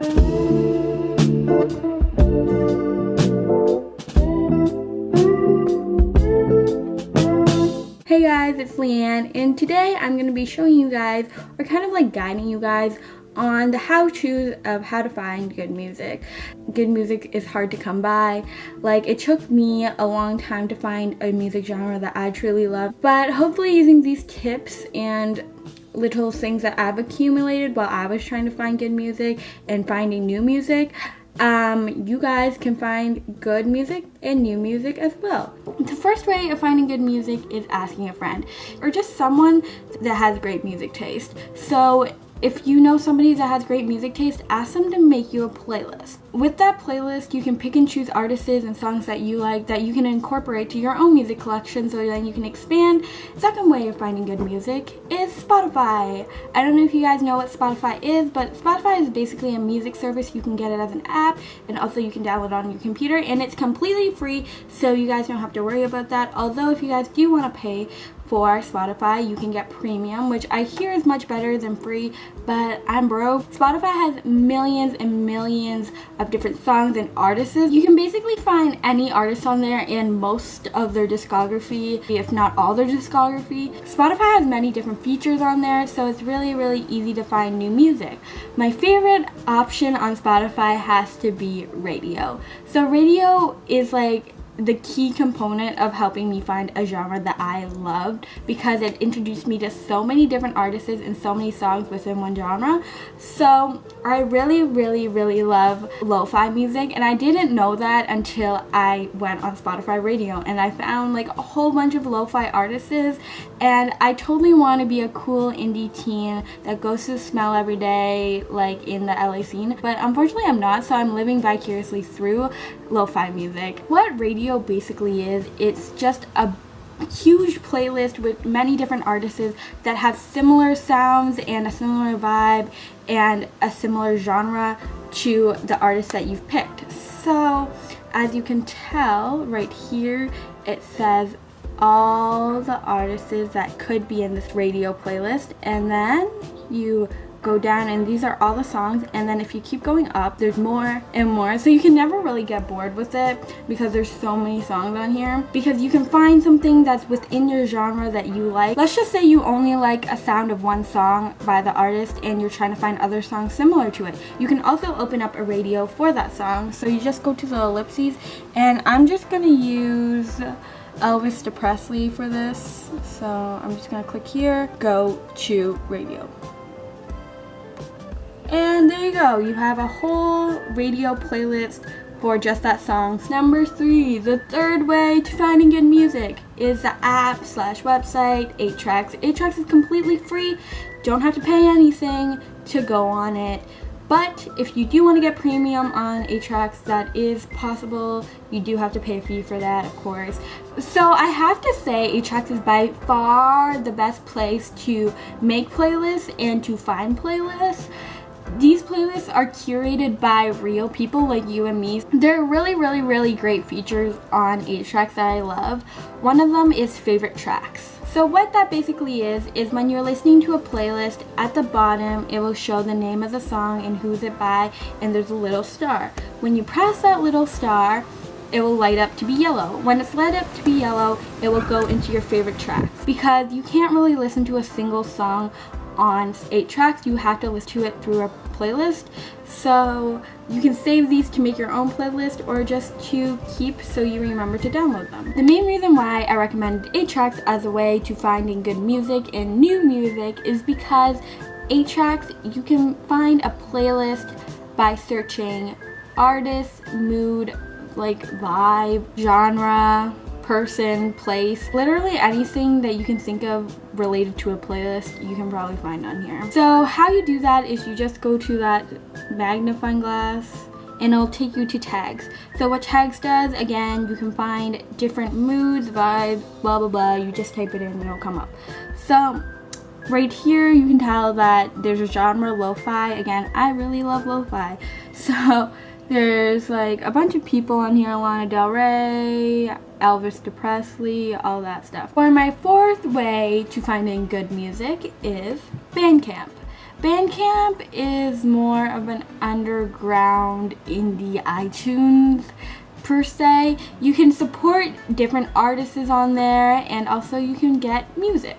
Hey guys, it's Leanne, and today I'm going to be showing you guys, or kind of like guiding you guys, on the how-tos of how to find good music. Good music is hard to come by. Like, it took me a long time to find a music genre that I truly love, but hopefully using these tips and little things that I've accumulated while I was trying to find good music and finding new music, you guys can find good music and new music as well. The first way of finding good music is asking a friend or just someone that has great music taste. So if you know somebody that has great music taste, ask them to make you a playlist. With that playlist, you can pick and choose artists and songs that you like that you can incorporate to your own music collection so then you can expand. Second way of finding good music is Spotify. I don't know if you guys know what Spotify is, but Spotify is basically a music service. You can get it as an app, and also you can download it on your computer, and it's completely free, so you guys don't have to worry about that. Although if you guys do want to pay for Spotify, you can get premium, which I hear is much better than free, but I'm broke. Spotify has millions and millions of different songs and artists. You can basically find any artist on there and most of their discography, if not all their discography. Spotify has many different features on there, so it's really, really easy to find new music. My favorite option on Spotify has to be radio. So radio is like the key component of helping me find a genre that I loved, because it introduced me to so many different artists and so many songs within one genre. So I really, really, really love lo-fi music, and I didn't know that until I went on Spotify radio and I found like a whole bunch of lo-fi artists, and I totally want to be a cool indie teen that goes to Smell every day like in the LA scene, but unfortunately I'm not, so I'm living vicariously through lo-fi music. What radio basically is, it's just a huge playlist with many different artists that have similar sounds and a similar vibe and a similar genre to the artist that you've picked. So as you can tell right here, it says all the artists that could be in this radio playlist, and then you go down and these are all the songs, and then if you keep going up there's more and more, so you can never really get bored with it because there's so many songs on here, because you can find something that's within your genre that you like. Let's just say you only like a sound of one song by the artist and you're trying to find other songs similar to it. You can also open up a radio for that song, so you just go to the ellipses, and I'm just gonna use Elvis Presley for this, so I'm just gonna click here, go to radio. And there you go, you have a whole radio playlist for just that song. Number 3, the third way to finding good music is the app/website 8tracks. 8tracks is completely free, don't have to pay anything to go on it. But if you do want to get premium on 8tracks, that is possible. You do have to pay a fee for that, of course. So I have to say 8tracks is by far the best place to make playlists and to find playlists. These playlists are curated by real people like you and me. There are really, really, really great features on 8tracks that I love. One of them is favorite tracks. So what that basically is when you're listening to a playlist, at the bottom it will show the name of the song and who's it by, and there's a little star. When you press that little star, it will light up to be yellow. When it's lit up to be yellow, it will go into your favorite tracks, because you can't really listen to a single song on 8tracks. You have to listen to it through a playlist, so you can save these to make your own playlist or just to keep so you remember to download them. The main reason why I recommend 8tracks as a way to finding good music and new music is because 8tracks, you can find a playlist by searching artist, mood, like vibe, genre, person, place, literally anything that you can think of related to a playlist you can probably find on here. So how you do that is you just go to that magnifying glass and it'll take you to tags. So what tags does, again, you can find different moods, vibes, blah blah blah. You just type it in and it'll come up. So right here you can tell that there's a genre, lo-fi. Again, I really love lo-fi. So there's like a bunch of people on here, Lana Del Rey, Elvis Presley, all that stuff. For my fourth way to finding good music is Bandcamp. Bandcamp is more of an underground indie iTunes per se. You can support different artists on there, and also you can get music.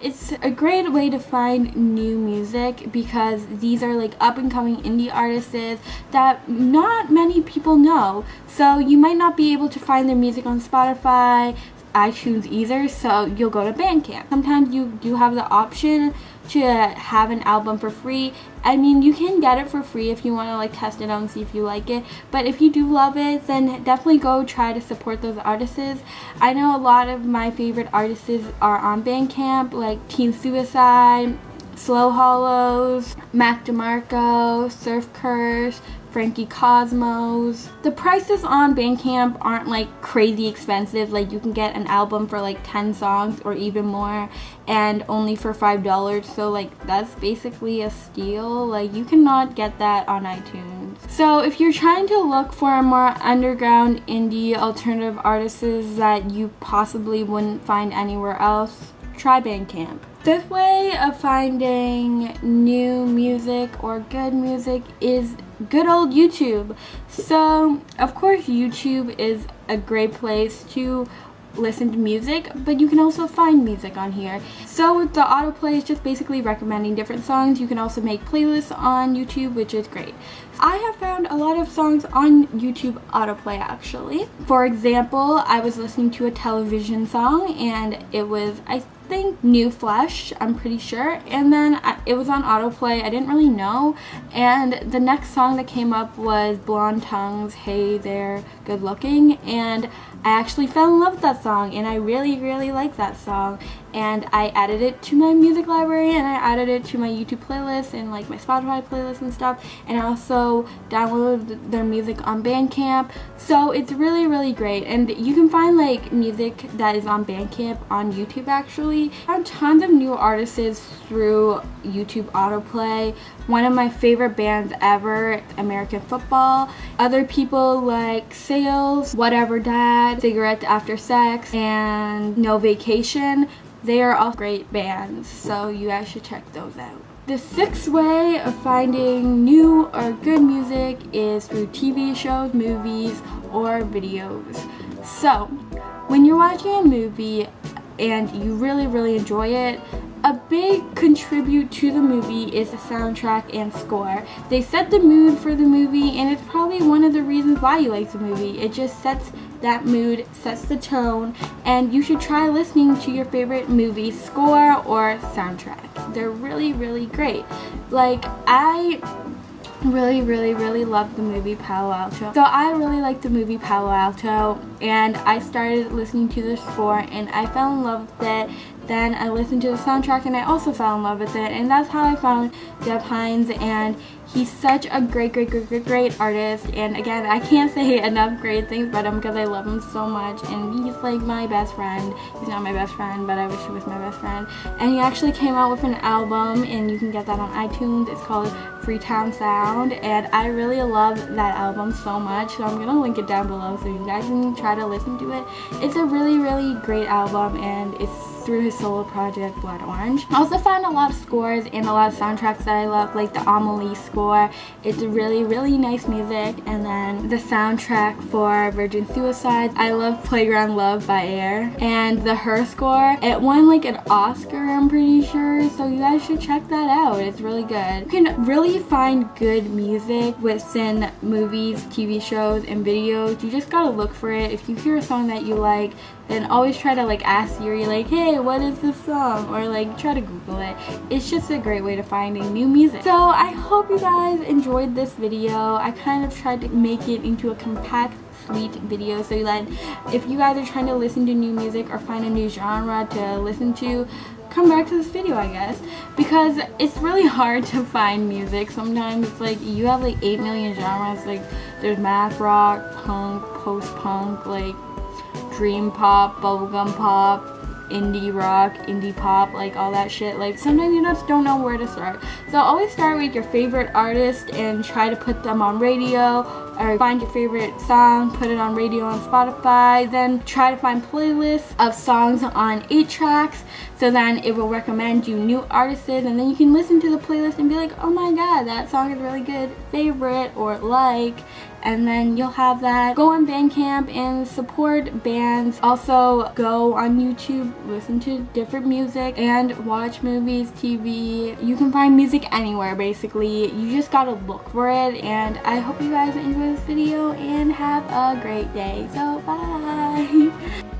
It's a great way to find new music because these are like up and coming indie artists that not many people know. So you might not be able to find their music on Spotify, iTunes either, so you'll go to Bandcamp. Sometimes you do have the option to have an album for free. I mean, you can get it for free if you want to like test it out and see if you like it, but if you do love it, then definitely go try to support those artists. I know a lot of my favorite artists are on Bandcamp, like Teen Suicide, Slow Hollows, Mac DeMarco, Surf Curse, Frankie Cosmos. The prices on Bandcamp aren't like crazy expensive. Like you can get an album for like 10 songs or even more and only for $5. So like that's basically a steal. Like you cannot get that on iTunes. So if you're trying to look for a more underground indie alternative artists that you possibly wouldn't find anywhere else, try Bandcamp. This way of finding new music or good music is good old YouTube. So of course YouTube is a great place to listen to music, but you can also find music on here. So the autoplay is just basically recommending different songs. You can also make playlists on YouTube, which is great. I have found a lot of songs on YouTube autoplay actually. For example, I was listening to a television song and it was, I think, New Flesh, I'm pretty sure, and then it was on autoplay. I didn't really know, and the next song that came up was Blonde Tongue's Hey There Good Looking, and I actually fell in love with that song, and I really like that song, and I added it to my music library, and I added it to my YouTube playlist and like my Spotify playlist and stuff, and I also downloaded their music on Bandcamp. So it's really great, and you can find like music that is on Bandcamp on YouTube actually. I found tons of new artists through YouTube autoplay. One of my favorite bands ever, American Football. Other people like Sales, Whatever Dad, Cigarette After Sex, and No Vacation. They are all great bands, so you guys should check those out. The sixth way of finding new or good music is through TV shows, movies, or videos. So, when you're watching a movie and you really enjoy it, a big contribute to the movie is the soundtrack and score. They set the mood for the movie, and it's probably one of the reasons why you like the movie. It just sets that mood, sets the tone, and you should try listening to your favorite movie score or soundtrack. They're really great. Like, I really love the movie Palo Alto. So I really like the movie Palo Alto, and I started listening to the score and I fell in love with it. Then I listened to the soundtrack and I also fell in love with it, and that's how I found Deb Hines, and he's such a great artist. And again, I can't say enough great things about him because I love him so much, and he's like my best friend. He's not my best friend, but I wish he was my best friend. And he actually came out with an album, and you can get that on iTunes. It's called Freetown Sound, and I really love that album so much, so I'm gonna link it down below so you guys can try to listen to it. It's a really great album, and it's through his solo project Blood Orange. I also found a lot of scores and a lot of soundtracks that I love, like the Amelie score. It's really nice music. And then the soundtrack for Virgin Suicides, I love Playground Love by Air. And the Her score, it won like an Oscar, I'm pretty sure, so you guys should check that out. It's really good. You can really find good music within movies, TV shows, and videos. You just gotta look for it. If you hear a song that you like, then always try to like ask Siri, like, hey, what is this song? Or like try to Google it. It's just a great way to finding new music. So I hope you guys enjoyed this video. I kind of tried to make it into a compact, sweet video so that if you guys are trying to listen to new music or find a new genre to listen to, come back to this video, I guess, because it's really hard to find music. Sometimes it's like you have like 8 million genres. Like there's math rock, punk, post-punk, like dream pop, bubblegum pop, indie rock, indie pop, like all that shit. Like sometimes you just don't know where to start. So always start with your favorite artist and try to put them on radio, or find your favorite song, put it on radio on Spotify, then try to find playlists of songs on 8 tracks, so then it will recommend you new artists, and then you can listen to the playlist and be like, oh my god, that song is really good, favorite or like, and then you'll have that. Go on Bandcamp and support bands. Also go on YouTube, listen to different music, and watch movies, TV. You can find music anywhere basically. You just gotta look for it. And I hope you guys enjoy this video and have a great day. So bye.